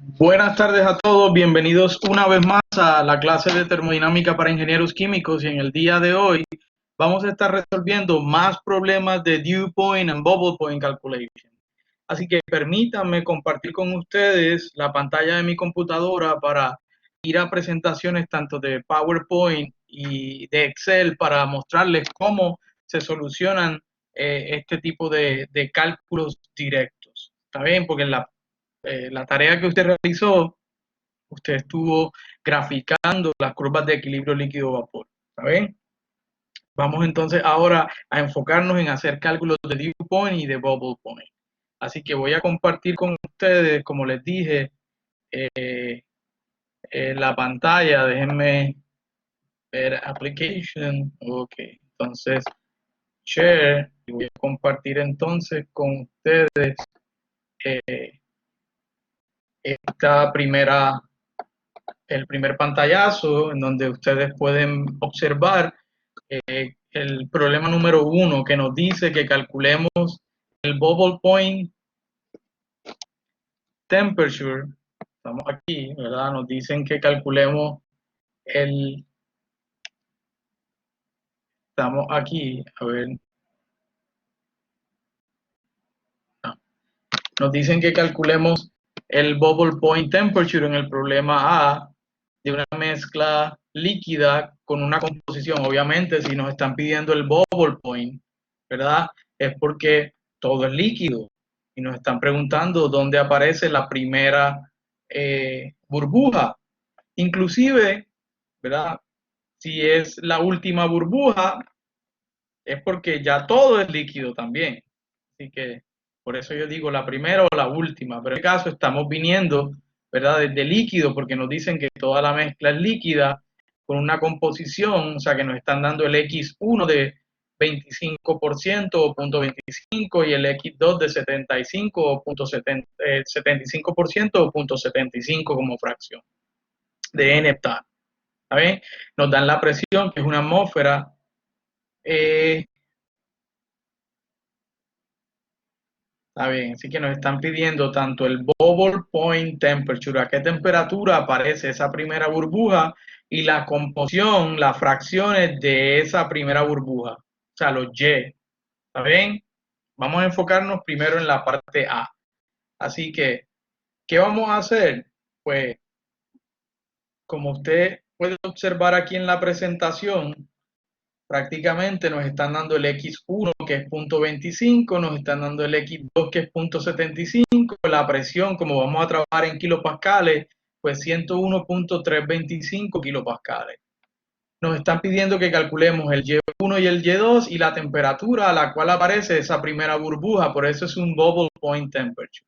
Buenas tardes a todos, bienvenidos una vez más a la clase de termodinámica para ingenieros químicos y en el día de hoy vamos a estar resolviendo más problemas de dew point and bubble point calculation. Así que permítanme compartir con ustedes la pantalla de mi computadora para ir a presentaciones tanto de PowerPoint y de Excel para mostrarles cómo se solucionan este tipo de cálculos directos. ¿Está bien? Porque la tarea que usted realizó, usted estuvo graficando las curvas de equilibrio líquido-vapor. ¿Está bien? Vamos entonces ahora a enfocarnos en hacer cálculos de dew point y de bubble point. Así que voy a compartir con ustedes, como les dije, la pantalla. Déjenme ver application. Ok, entonces share. Y voy a compartir entonces con ustedes esta el primer pantallazo en donde ustedes pueden observar el problema número 1 que nos dice que calculemos el bubble point temperature. Estamos aquí, ¿verdad? Nos dicen que calculemos el... Estamos aquí, a ver. No. Nos dicen que calculemos el bubble point temperature en el problema A de una mezcla líquida con una composición. Obviamente, si nos están pidiendo el bubble point, ¿verdad? Es porque todo es líquido y nos están preguntando dónde aparece la primera burbuja. Inclusive, ¿verdad? Si es la última burbuja, es porque ya todo es líquido también. Así que por eso yo digo la primera o la última, pero en este caso estamos viniendo, ¿verdad? Desde líquido, porque nos dicen que toda la mezcla es líquida con una composición, o sea que nos están dando el X1 de 25% o 0.25 y el X2 de 75 o 75% o 0.75 como fracción de N heptano. ¿Está? Nos dan la presión, que es una atmósfera. Está bien, así que nos están pidiendo tanto el bubble point temperature, a qué temperatura aparece esa primera burbuja, y la composición, las fracciones de esa primera burbuja, o sea, los Y. ¿Está bien? Vamos a enfocarnos primero en la parte A. Así que, ¿qué vamos a hacer? Pues, como usted puede observar aquí en la presentación, prácticamente nos están dando el X1 que es 0.25, nos están dando el X2 que es 0.75, la presión, como vamos a trabajar en kilopascales, pues 101.325 kilopascales. Nos están pidiendo que calculemos el Y1 y el Y2 y la temperatura a la cual aparece esa primera burbuja, por eso es un bubble point temperature.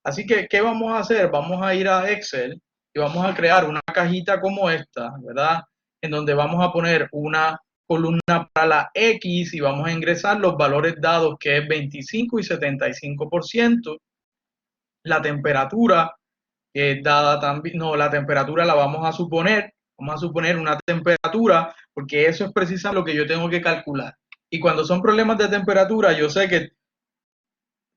Así que, ¿qué vamos a hacer? Vamos a ir a Excel y vamos a crear una cajita como esta, ¿verdad? En donde vamos a poner una columna para la X y vamos a ingresar los valores dados, que es 25 y 75%. La temperatura, que es dada también, no, la temperatura la vamos a suponer una temperatura, porque eso es precisamente lo que yo tengo que calcular. Y cuando son problemas de temperatura, yo sé que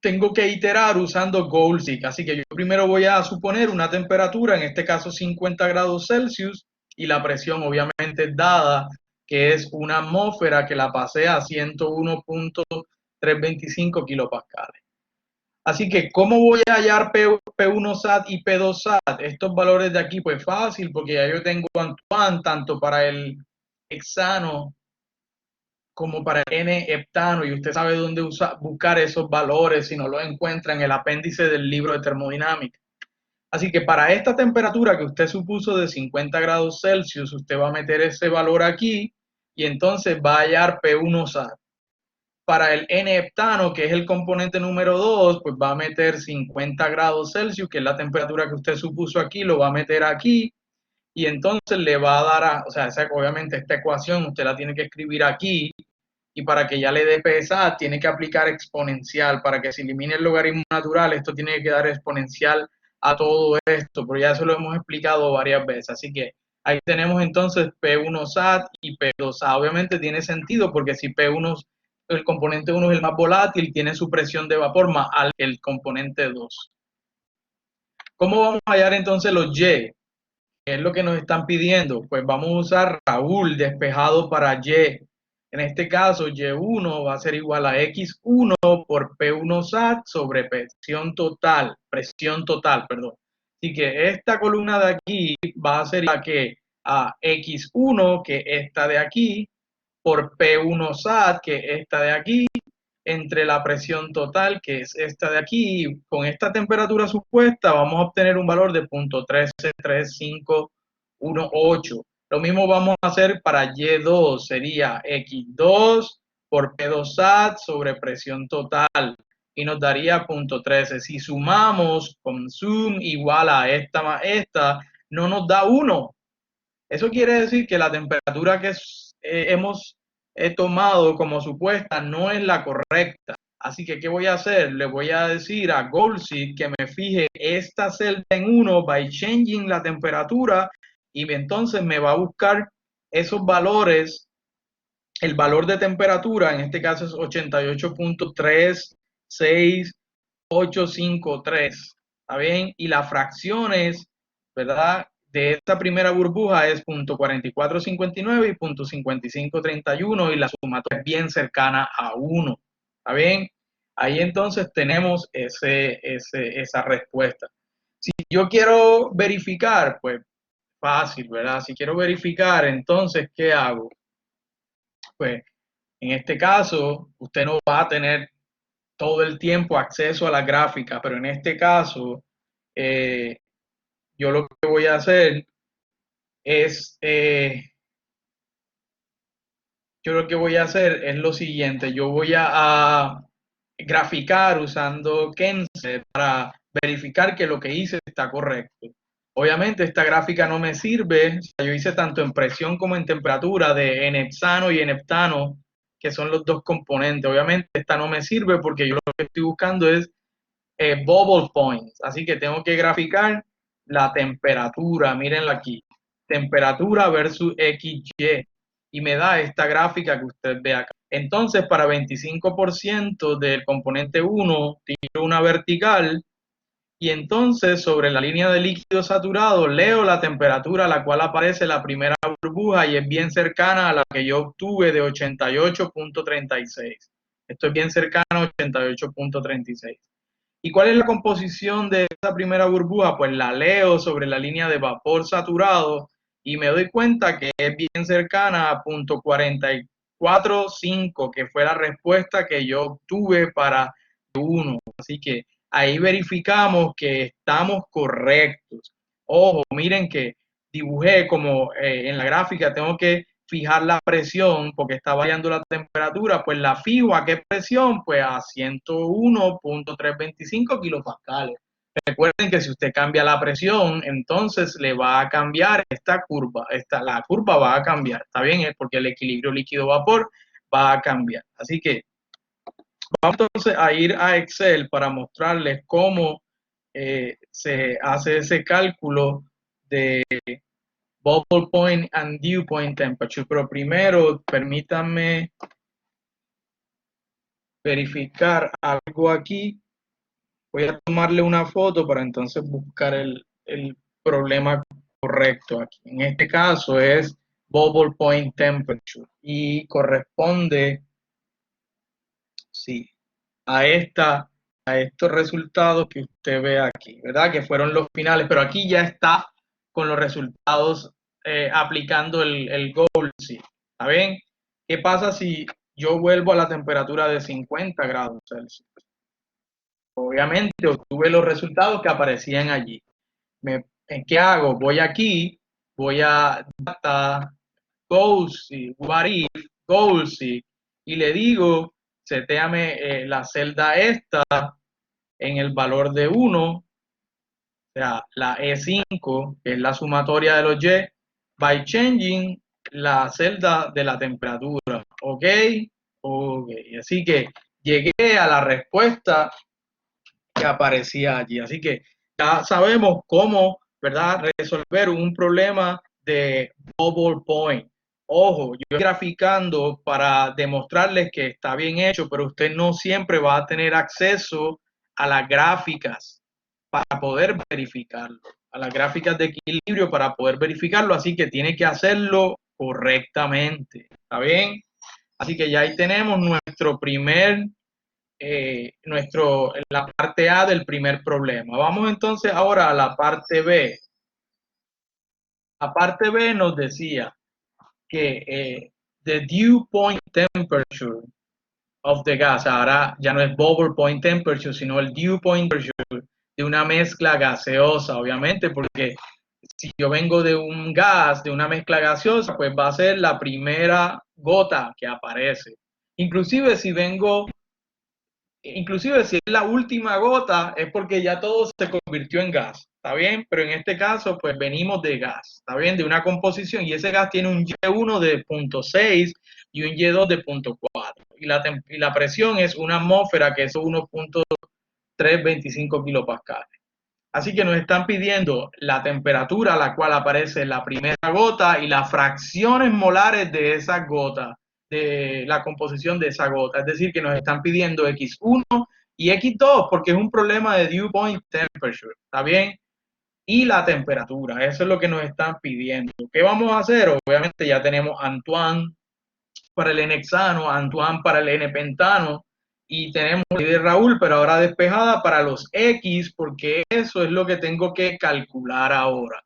tengo que iterar usando Goldstick, así que yo primero voy a suponer una temperatura, en este caso 50 grados Celsius, y la presión obviamente dada, que es una atmósfera, que la pasé a 101.325 kilopascales. Así que, ¿cómo voy a hallar P1 SAT y P2 SAT? Estos valores de aquí, pues fácil, porque ya yo tengo Antoine, tanto para el hexano como para N heptano, y usted sabe dónde buscar esos valores si no los encuentra en el apéndice del libro de termodinámica. Así que para esta temperatura que usted supuso de 50 grados Celsius, usted va a meter ese valor aquí y entonces va a hallar P1 SAT. Para el N heptano, que es el componente número 2, pues va a meter 50 grados Celsius, que es la temperatura que usted supuso aquí, lo va a meter aquí, y entonces le va a dar, o sea, obviamente esta ecuación usted la tiene que escribir aquí, y para que ya le dé PSA tiene que aplicar exponencial. Para que se elimine el logaritmo natural, esto tiene que dar exponencial a todo esto, pero ya eso lo hemos explicado varias veces. Así que ahí tenemos entonces P1 SAT y P2 SAT. Obviamente tiene sentido, porque si P1, el componente 1 es el más volátil, tiene su presión de vapor más el componente 2. ¿Cómo vamos a hallar entonces los Y? ¿Qué es lo que nos están pidiendo? Pues vamos a usar Raúl despejado para Y. En este caso, Y1 va a ser igual a X1 por P1 SAT sobre presión total, perdón. Así que esta columna de aquí va a ser igual a X1, que esta de aquí, por P1 SAT, que esta de aquí, entre la presión total, que es esta de aquí, con esta temperatura supuesta, vamos a obtener un valor de 0.133518. Lo mismo vamos a hacer para Y2, sería X2 por P2 SAT sobre presión total y nos daría 0.13. Si sumamos con sum igual a esta más esta, no nos da 1. Eso quiere decir que la temperatura que hemos tomado como supuesta no es la correcta. Así que, ¿qué voy a hacer? Le voy a decir a Goldseed que me fije esta celda en 1 by changing la temperatura y entonces me va a buscar esos valores. El valor de temperatura en este caso es 88.36853. ¿Está bien? Y las fracciones, ¿verdad? De esta primera burbuja es 0.4459 y 0.5531 y la sumatoria es bien cercana a 1. ¿Está bien? Ahí entonces tenemos esa respuesta. Si yo quiero verificar, pues fácil, ¿verdad? Si quiero verificar, entonces, ¿qué hago? Pues en este caso, usted no va a tener todo el tiempo acceso a la gráfica, pero en este caso, yo lo que voy a hacer es, lo siguiente, yo voy a graficar usando Kense para verificar que lo que hice está correcto. Obviamente esta gráfica no me sirve, o sea, yo hice tanto en presión como en temperatura de enhexano y enheptano, que son los dos componentes. Obviamente esta no me sirve porque yo lo que estoy buscando es bubble points, así que tengo que graficar la temperatura, mírenla aquí, temperatura versus XY, y me da esta gráfica que usted ve acá. Entonces, para 25% del componente 1, tiro una vertical, y entonces sobre la línea de líquido saturado leo la temperatura a la cual aparece la primera burbuja y es bien cercana a la que yo obtuve de 88.36. Esto es bien cercano a 88.36. ¿Y cuál es la composición de esa primera burbuja? Pues la leo sobre la línea de vapor saturado y me doy cuenta que es bien cercana a 0.445, que fue la respuesta que yo obtuve para 1. Así que ahí verificamos que estamos correctos. Ojo, miren que dibujé como en la gráfica tengo que fijar la presión porque está variando la temperatura, pues la fijo a qué presión, pues a 101.325 kilopascales. Recuerden que si usted cambia la presión, entonces le va a cambiar esta curva, la curva va a cambiar, ¿está bien? Es porque el equilibrio líquido-vapor va a cambiar. Así que vamos entonces a ir a Excel para mostrarles cómo se hace ese cálculo de bubble point and dew point temperature. Pero primero, permítanme verificar algo aquí. Voy a tomarle una foto para entonces buscar el problema correcto aquí. En este caso es bubble point temperature y corresponde, sí, a estos resultados que usted ve aquí, ¿verdad? Que fueron los finales, pero aquí ya está con los resultados aplicando el goal, sí. ¿Está bien? ¿Qué pasa si yo vuelvo a la temperatura de 50 grados Celsius? Obviamente obtuve los resultados que aparecían allí. ¿Qué hago? Voy aquí, voy a data, goalseek, what if, goalseek, y le digo, setéame la celda esta en el valor de 1, o sea, la E5, que es la sumatoria de los Y, by changing la celda de la temperatura. ¿Ok? Ok. Así que llegué a la respuesta que aparecía allí. Así que ya sabemos cómo, ¿verdad?, resolver un problema de bubble point. Ojo, yo estoy graficando para demostrarles que está bien hecho, pero usted no siempre va a tener acceso a las gráficas para poder verificarlo, a las gráficas de equilibrio para poder verificarlo, así que tiene que hacerlo correctamente, ¿está bien? Así que ya ahí tenemos nuestro primer, la parte A del primer problema. Vamos entonces ahora a la parte B. La parte B nos decía que the dew point temperature of the gas, ahora ya no es bubble point temperature, sino el dew point temperature de una mezcla gaseosa, obviamente, porque si yo vengo de un gas, de una mezcla gaseosa, pues va a ser la primera gota que aparece. Inclusive si es la última gota, es porque ya todo se convirtió en gas, ¿está bien? Pero en este caso, pues venimos de gas, ¿está bien? De una composición, y ese gas tiene un Y1 de 0.6 y un Y2 de 0.4. Y la presión es una atmósfera, que es 1.325 kilopascales. Así que nos están pidiendo la temperatura a la cual aparece la primera gota y las fracciones molares de esa gota, de la composición de esa gota. Es decir, que nos están pidiendo X1 y X2 porque es un problema de dew point temperature, ¿está bien? Y la temperatura, eso es lo que nos están pidiendo. ¿Qué vamos a hacer? Obviamente ya tenemos Antoine para el N-hexano, Antoine para el N-pentano, y tenemos de Raúl, pero ahora despejada para los X, porque eso es lo que tengo que calcular ahora.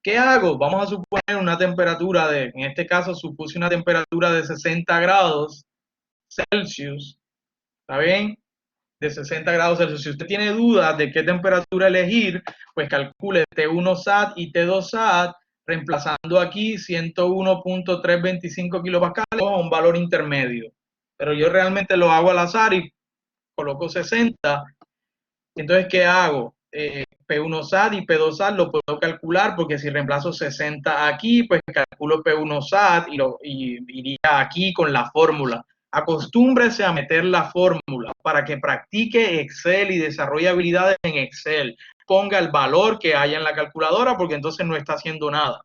¿Qué hago? Vamos a suponer una temperatura en este caso supuse una temperatura de 60 grados Celsius, ¿está bien? De 60 grados Celsius. Si usted tiene dudas de qué temperatura elegir, pues calcule T1 SAT y T2 SAT, reemplazando aquí 101.325 kilopascales a un valor intermedio. Pero yo realmente lo hago al azar y coloco 60. Entonces, ¿qué hago? P1 SAT y P2 SAT lo puedo calcular porque si reemplazo 60 aquí, pues calculo P1 SAT y iría aquí con la fórmula. Acostúmbrese a meter la fórmula para que practique Excel y desarrolle habilidades en Excel. Ponga el valor que haya en la calculadora porque entonces no está haciendo nada.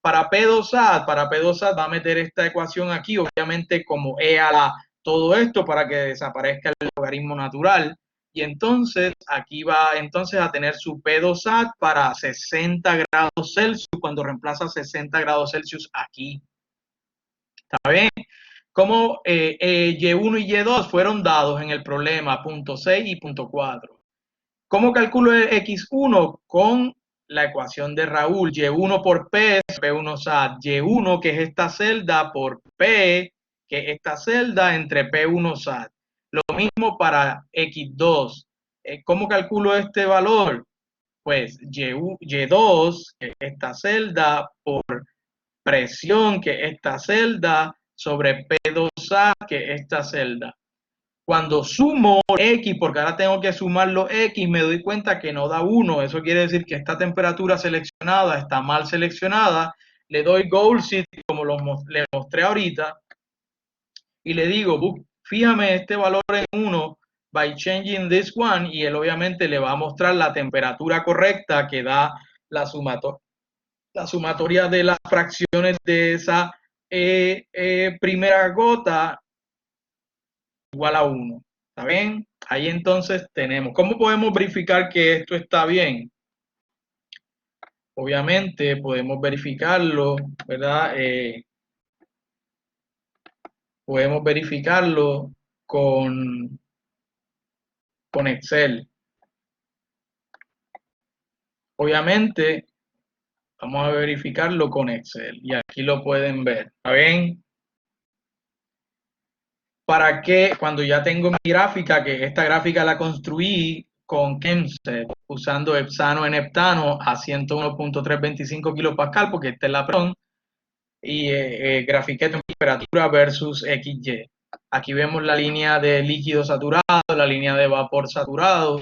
Para P2SAT va a meter esta ecuación aquí, obviamente como E a la todo esto para que desaparezca el logaritmo natural. Y entonces aquí va entonces a tener su P2SAT para 60 grados Celsius cuando reemplaza 60 grados Celsius aquí. ¿Está bien? Como Y1 y Y2 fueron dados en el problema, punto 6 y punto 4. ¿Cómo calculo el X1? Con la ecuación de Raúl, Y1 por P es P1 SAT, Y1 que es esta celda por P, que es esta celda entre P1 SAT. Lo mismo para X2. ¿Cómo calculo este valor? Pues Y2, que es esta celda, por presión, que es esta celda, sobre P2A, que es esta celda. Cuando sumo X, porque ahora tengo que sumar los X, me doy cuenta que no da 1. Eso quiere decir que esta temperatura seleccionada está mal seleccionada. Le doy Goal City, como le mostré ahorita, y le digo, fíjame este valor en 1 by changing this one, y él obviamente le va a mostrar la temperatura correcta que da la sumatoria de las fracciones de esa primera gota igual a 1. ¿Está bien? Ahí entonces tenemos. ¿Cómo podemos verificar que esto está bien? Obviamente podemos verificarlo, ¿verdad? Podemos verificarlo con Excel. Obviamente vamos a verificarlo con Excel y aquí lo pueden ver. ¿Está bien? ¿Para qué? Cuando ya tengo mi gráfica, que esta gráfica la construí con Chemset, usando hepsano en heptano a 101.325 kilopascal, porque esta es la presión, y grafiqué temperatura versus XY. Aquí vemos la línea de líquido saturado, la línea de vapor saturado,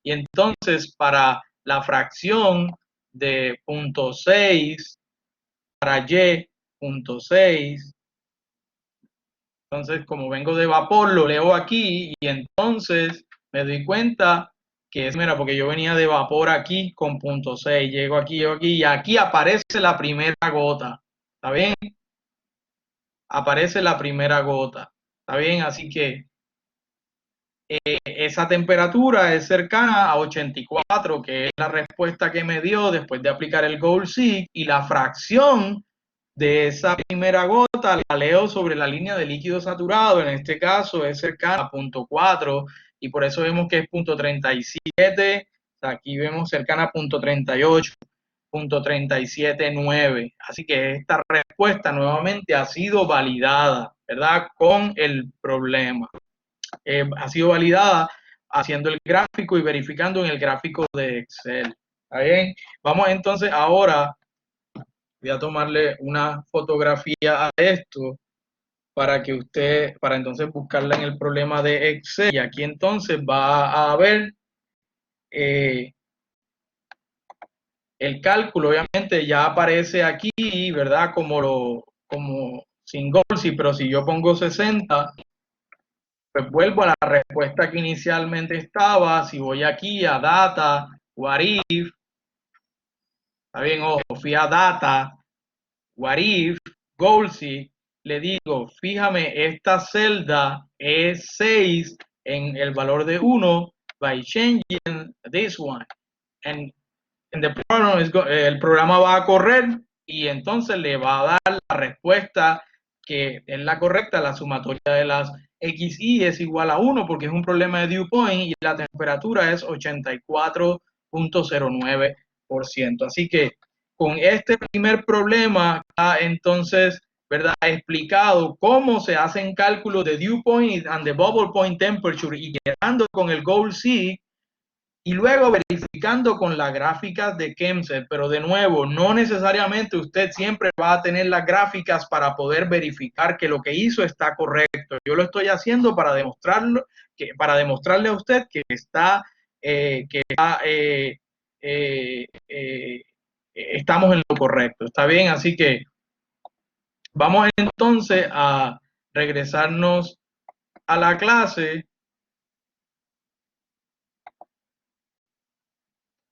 y entonces para la fracción de 0.6 para Y, 0.6, entonces, como vengo de vapor, lo leo aquí y entonces me doy cuenta que es, mira, porque yo venía de vapor aquí con 0.6, llego aquí y aquí aparece la primera gota. ¿Está bien? Aparece la primera gota. ¿Está bien? Así que esa temperatura es cercana a 84, que es la respuesta que me dio después de aplicar el Gold-Sig, y la fracción de esa primera gota la leo sobre la línea de líquido saturado, en este caso es cercana a 0.4, y por eso vemos que es 0.37, aquí vemos cercana a 0.38, 0.379. Así que esta respuesta nuevamente ha sido validada, ¿verdad? Con el problema. Ha sido validada haciendo el gráfico y verificando en el gráfico de Excel. ¿Está bien? Vamos entonces ahora, voy a tomarle una fotografía a esto para que usted, para entonces buscarla en el problema de Excel. Y aquí entonces va a ver el cálculo, obviamente ya aparece aquí, ¿verdad? Como sin Golsi, pero si yo pongo 60, pues vuelvo a la respuesta que inicialmente estaba. Si voy aquí a Data, What If, está bien, ojo, fui a Data, What If, Golsi, le digo, fíjame, esta celda es 6 en el valor de 1 by changing this one. And el programa va a correr y entonces le va a dar la respuesta que es la correcta. La sumatoria de las XY es igual a 1 porque es un problema de dew point y la temperatura es 84.09%. Así que con este primer problema entonces, ¿verdad?, explicado cómo se hacen cálculos de dew point and the bubble point temperature y quedando con el Gold-Sig, y luego verificando con las gráficas de Kempset. Pero de nuevo, no necesariamente usted siempre va a tener las gráficas para poder verificar que lo que hizo está correcto. Yo lo estoy haciendo para demostrarlo, para demostrarle a usted que estamos en lo correcto. ¿Está bien? Así que vamos entonces a regresarnos a la clase.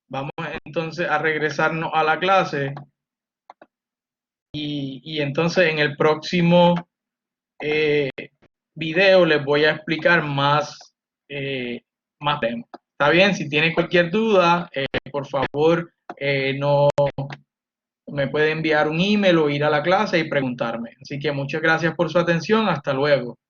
Vamos entonces a regresarnos a la clase y entonces en el próximo video les voy a explicar más temas. ¿Está bien? Si tienen cualquier duda, por favor, no me puede enviar un email o ir a la clase y preguntarme. Así que muchas gracias por su atención. Hasta luego.